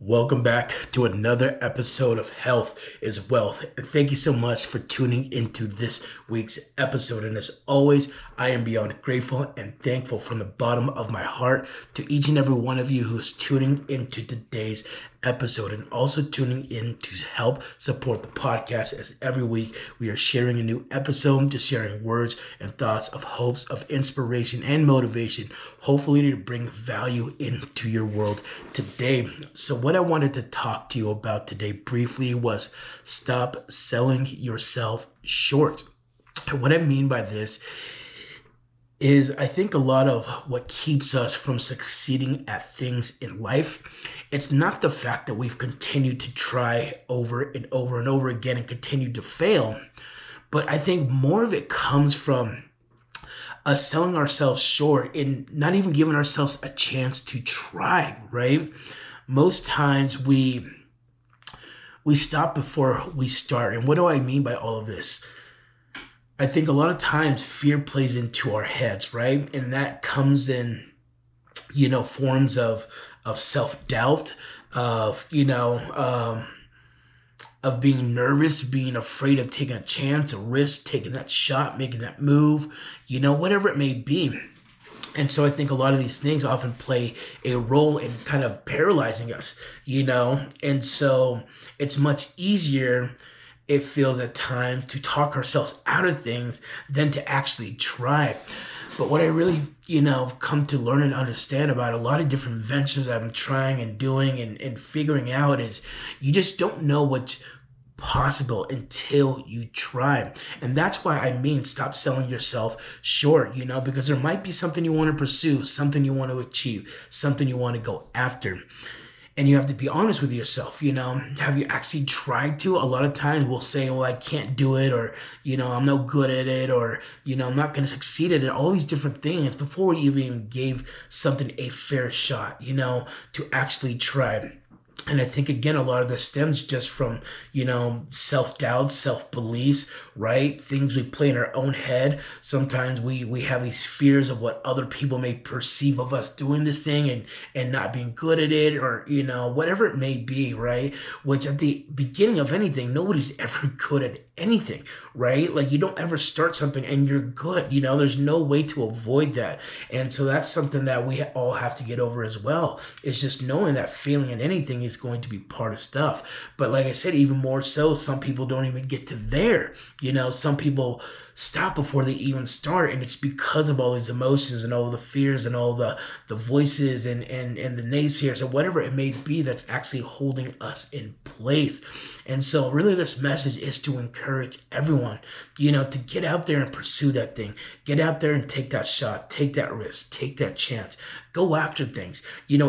Welcome back to another episode of Health is Wealth. And thank you so much for tuning into this week's episode. And as always, I am beyond grateful and thankful from the bottom of my heart to each and every one of you who is tuning into today's episode and also tuning in to help support the podcast, as every week we are sharing a new episode, just sharing words and thoughts of hopes, of inspiration and motivation, hopefully to bring value into your world today. So what I wanted to talk to you about today briefly was stop selling yourself short. And what I mean by this is I think a lot of what keeps us from succeeding at things in life, it's not the fact that we've continued to try over and over and over again and continued to fail, but I think more of it comes from us selling ourselves short and not even giving ourselves a chance to try, right? Most times we stop before we start. And what do I mean by all of this? I think a lot of times fear plays into our heads, right? And that comes in, forms of self-doubt, of being nervous, being afraid of taking a chance, a risk, taking that shot, making that move, whatever it may be. And so I think a lot of these things often play a role in kind of paralyzing us, and so it's much easier, it feels at times, to talk ourselves out of things than to actually try. But what I really, come to learn and understand about a lot of different ventures I've been trying and doing and figuring out is you just don't know what's possible until you try. And that's why I mean stop selling yourself short, because there might be something you want to pursue, something you want to achieve, something you want to go after. And you have to be honest with yourself, have you actually tried to? A lot of times we'll say, well, I can't do it, or, I'm no good at it, or, I'm not going to succeed at it, all these different things before we even gave something a fair shot, to actually try. And I think, again, a lot of this stems just from, self-doubt, self-beliefs, right? Things we play in our own head. Sometimes we have these fears of what other people may perceive of us doing this thing and not being good at it, or, whatever it may be, right? Which at the beginning of anything, nobody's ever good at anything, right? Like, you don't ever start something and you're good, there's no way to avoid that. And so that's something that we all have to get over as well. It's just knowing that failing at anything is going to be part of stuff. But like I said, even more so, some people don't even get to there. Some people stop before they even start, and it's because of all these emotions and all the fears and all the voices and the naysayers or whatever it may be that's actually holding us in place. And so really this message is to encourage everyone, to get out there and pursue that thing. Get out there and take that shot, take that risk, take that chance. Go after things,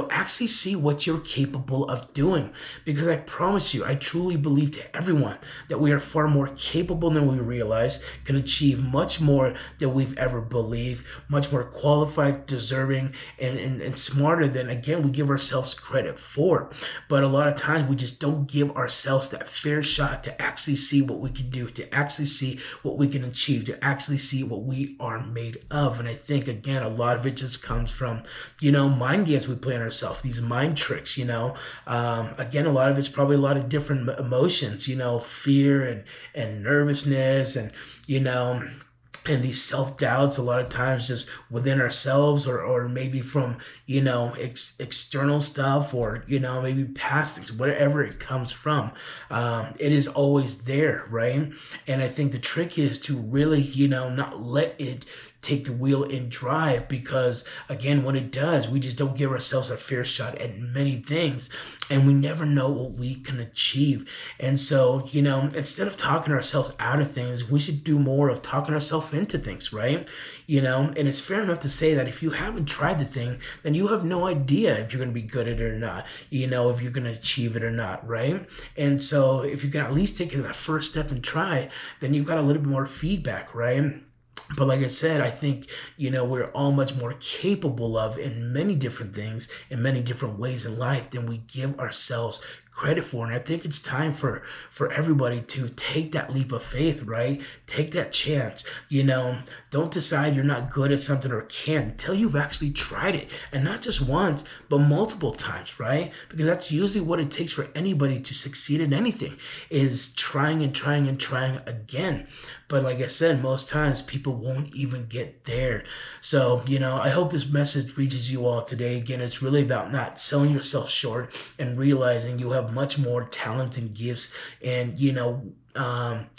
actually see what you're capable of doing. Because I promise you, I truly believe to everyone that we are far more capable than we realize, can achieve much more than we've ever believed, much more qualified, deserving, and smarter than, again, we give ourselves credit for. But a lot of times we just don't give ourselves that fair shot to actually see what we can do, to actually see what we can achieve, to actually see what we are made of. And I think, again, a lot of it just comes from mind games we play on ourselves, these mind tricks, again, a lot of it's probably a lot of different emotions, fear and nervousness and, and these self-doubts, a lot of times just within ourselves or maybe from, external stuff or, maybe past things, whatever it comes from. It is always there, right? And I think the trick is to really, not let it take the wheel and drive, because again, when it does, we just don't give ourselves a fair shot at many things, and we never know what we can achieve. And so, instead of talking ourselves out of things, we should do more of talking ourselves into things, right? And it's fair enough to say that if you haven't tried the thing, then you have no idea if you're going to be good at it or not, if you're going to achieve it or not, right? And so if you can at least take that first step and try, then you've got a little bit more feedback, right? But like I said, I think, we're all much more capable of in many different things, in many different ways in life than we give ourselves credit for. And I think it's time for everybody to take that leap of faith, right? Take that chance. Don't decide you're not good at something or can't until you've actually tried it, and not just once but multiple times, right? Because that's usually what it takes for anybody to succeed in anything, is trying and trying and trying again. But like I said, most times people won't even get there. So, I hope this message reaches you all today. Again, it's really about not selling yourself short and realizing you have much more talent and gifts and,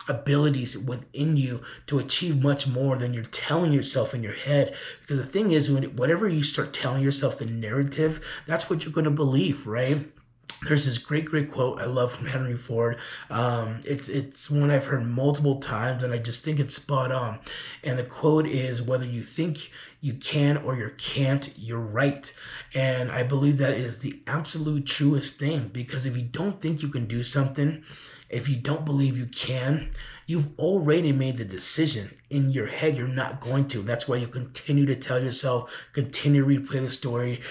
abilities within you to achieve much more than you're telling yourself in your head. Because the thing is, whatever you start telling yourself the narrative, that's what you're going to believe, right? There's this great quote I love from Henry Ford. It's one I've heard multiple times, and I just think it's spot on. And the quote is, "Whether you think you can or you can't, you're right." And I believe that is the absolute truest thing, because if you don't think you can do something, if you don't believe you can, you've already made the decision in your head you're not going to. That's why you continue to tell yourself, continue to replay the story,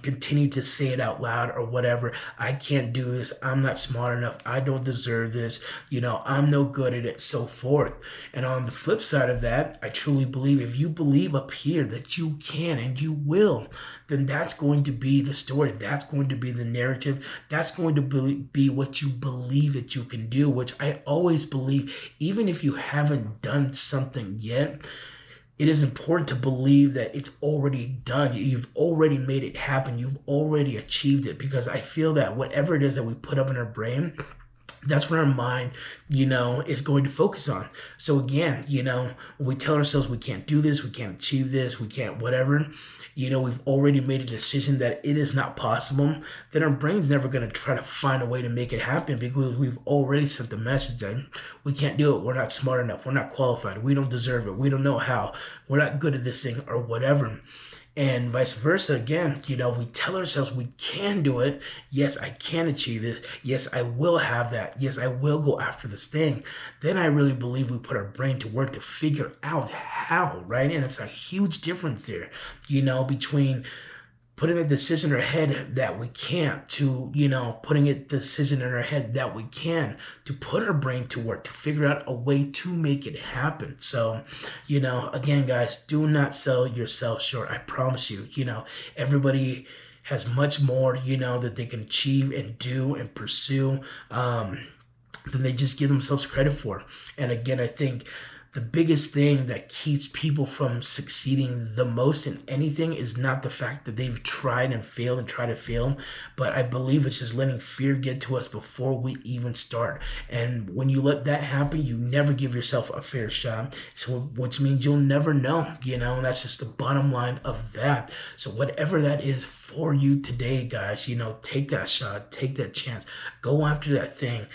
continue to say it out loud or whatever. I can't do this. I'm not smart enough. I don't deserve this. I'm no good at it, so forth. And on the flip side of that, I truly believe if you believe up here that you can and you will, then that's going to be the story. That's going to be the narrative. That's going to be what you believe that you can do, which I always believe, even if you haven't done something yet, it is important to believe that it's already done. You've already made it happen. You've already achieved it, because I feel that whatever it is that we put up in our brain, that's what our mind, is going to focus on. So again, when we tell ourselves we can't do this, we can't achieve this, we can't whatever, we've already made a decision that it is not possible, then our brain's never going to try to find a way to make it happen, because we've already sent the message that we can't do it. We're not smart enough. We're not qualified. We don't deserve it. We don't know how. We're not good at this thing or whatever. And vice versa. Again, we tell ourselves we can do it. Yes, I can achieve this. Yes, I will have that. Yes, I will go after this thing. Then I really believe we put our brain to work to figure out how, right? And it's a huge difference there, between putting a decision in our head that we can't, to, putting a decision in our head that we can, to put our brain to work to figure out a way to make it happen. So, again, guys, do not sell yourself short. I promise you, everybody has much more, that they can achieve and do and pursue than they just give themselves credit for. And again, I think the biggest thing that keeps people from succeeding the most in anything is not the fact that they've tried and failed and tried to fail, but I believe it's just letting fear get to us before we even start. And when you let that happen, you never give yourself a fair shot. So, which means you'll never know, and that's just the bottom line of that. So whatever that is for you today, guys, take that shot, take that chance, go after that thing,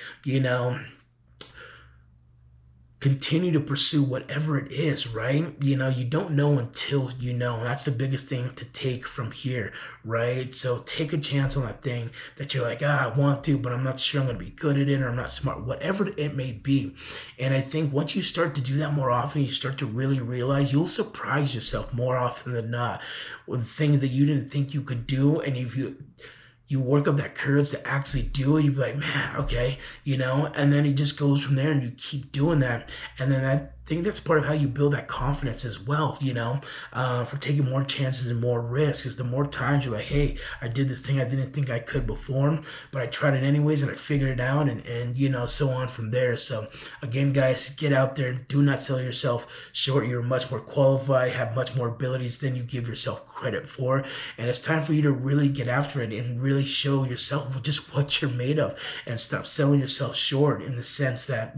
continue to pursue whatever it is, right? You don't know until you know. That's the biggest thing to take from here, right? So take a chance on that thing that you're like, I want to, but I'm not sure I'm going to be good at it, or I'm not smart, whatever it may be. And I think once you start to do that more often, you start to really realize you'll surprise yourself more often than not with things that you didn't think you could do. And if you work up that courage to actually do it, you'd be like, man, okay, and then it just goes from there, and you keep doing that. And then I think that's part of how you build that confidence as well, for taking more chances and more risks. Because the more times you're like, hey, I did this thing I didn't think I could before, but I tried it anyways and I figured it out, and so on from there. So again, guys, get out there. Do not sell yourself short. You're much more qualified, have much more abilities than you give yourself credit for. And it's time for you to really get after it and really show yourself just what you're made of, and stop selling yourself short, in the sense that,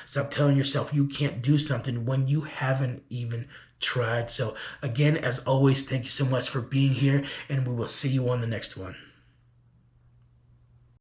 stop telling yourself you can't do something when you haven't even tried. So again, as always, thank you so much for being here, and we will see you on the next one.